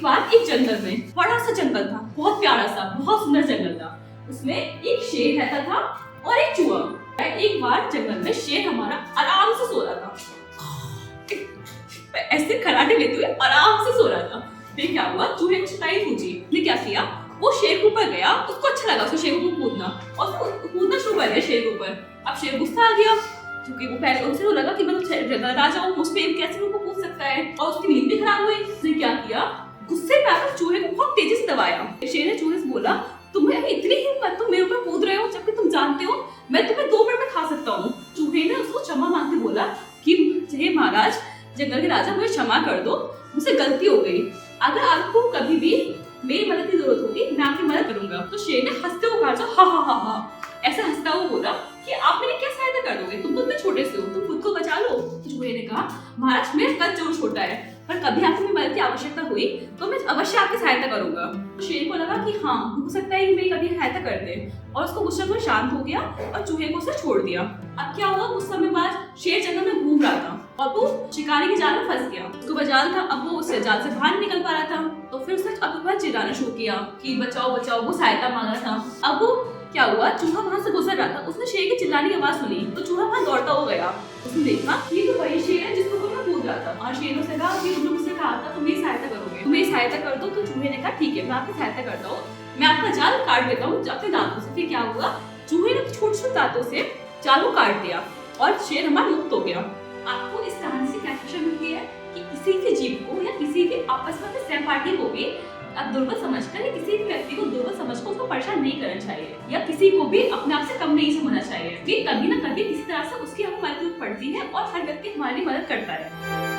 बार एक जंगल में, बड़ा सा जंगल था, बहुत प्यारा सा, बहुत सुंदर जंगल था। उसमें एक शेर रहता था और एक चूहा। एक बार जंगल में शेर हमारा आराम से सो रहा था, ऐसे खराटे लेते हुए आराम से सो रहा था। फिर क्या हुआ, चूहे ने शिकायत पूछी। उसने क्या किया, वो शेर के ऊपर गया, उसको अच्छा लगा उसको शेर को कूदना, और कूदना शुरू कर दिया शेर के ऊपर। अब शेर गुस्सा आ गया, क्योंकि वो पहले उसे तो लगा कि मैं तो राजा हूँ, मुझ पे कैसे वो कूद सकता है, और उसकी नींद भी खराब हुई। उसने क्या किया, गुस्से में आकर चूहे को बहुत तेजी से दबाया। शेर ने चूहे से बोला, तुम्हें इतनी हिम्मत, तुम मेरे ऊपर कूद रहे हो, जबकि तुम जानते हो मैं तुम्हें 2 मिनट में खा सकता हूँ। चूहे ने उसको क्षमा मांगते बोला कि हे महाराज, जंगल के राजा, मुझे क्षमा कर दो, मुझसे गलती हो गई। अगर आपको कभी भी मेरी मदद की जरूरत होगी, मैं आपकी मदद करूंगा। तो शेर ने हंसते हुए कहा, हा हा हा हा, ऐसा हंसता हुआ बोला कि आप मेरी क्या सहायता कर दोगे, तुम तो इतने छोटे से हो, तुम खुद को बचा लो। तो चूहे ने कहा, महाराज मेरा कद जरूर छोटा है, पर कभी आपको मेरी मदद की आवश्यकता हुई तो मैं अवश्य आपकी सहायता करूंगा। तो शेर को लगा कि हाँ, हो सकता है कि मेरी कभी सहायता कर दे, और उसको गुस्सा थोड़ा शांत हो गया और चूहे को उसे छोड़ दिया। अब क्या हुआ, कुछ समय बाद शेर जंगल में घूम रहा था और वो शिकारी की जाल में फंस गया। उसको जाल था, अब वो उससे जाल से बाहर नहीं निकल पा रहा था। तो फिर उसने अपने चिल्लाना शुरू किया कि बचाओ बचाओ, वो सहायता मांग रहा था। अब वो क्या हुआ, चूहा वहां से गुजर रहा था, उसने शेर की चिल्लाने की आवाज सुनी, तो चूहा वहां दौड़ता हो गया। उसने देखा ये तो वही शेर है जिसको मैं कूद रहा था, और शेर से कहा कि तुमने मुझसे कहा था तुम मेरी सहायता करोगे, तुम मेरी सहायता कर दो। तो चूहे ने कहा ठीक है, मैं आपकी सहायता करता हूँ, मैं आपका जाल काट देता हूँ अपने दांतों से। फिर क्या हुआ, चूहे ने छोटे छोटे दांतों से जाल को काट दिया और शेर हमारा मुक्त हो गया। आपको इस कहानी से क्या शिक्षा मिलती है कि किसी भी जीव को या किसी भी आपस में सहपाठी को भी अब दुर्बल समझकर या किसी भी व्यक्ति को दुर्बल समझकर उसको परेशान नहीं करना चाहिए, या किसी को भी अपने आप से कम नहीं समझना चाहिए। कि कभी ना कभी किसी तरह से उसकी हमें मदद पड़ती है और हर व्यक्ति हमारी मदद करता है।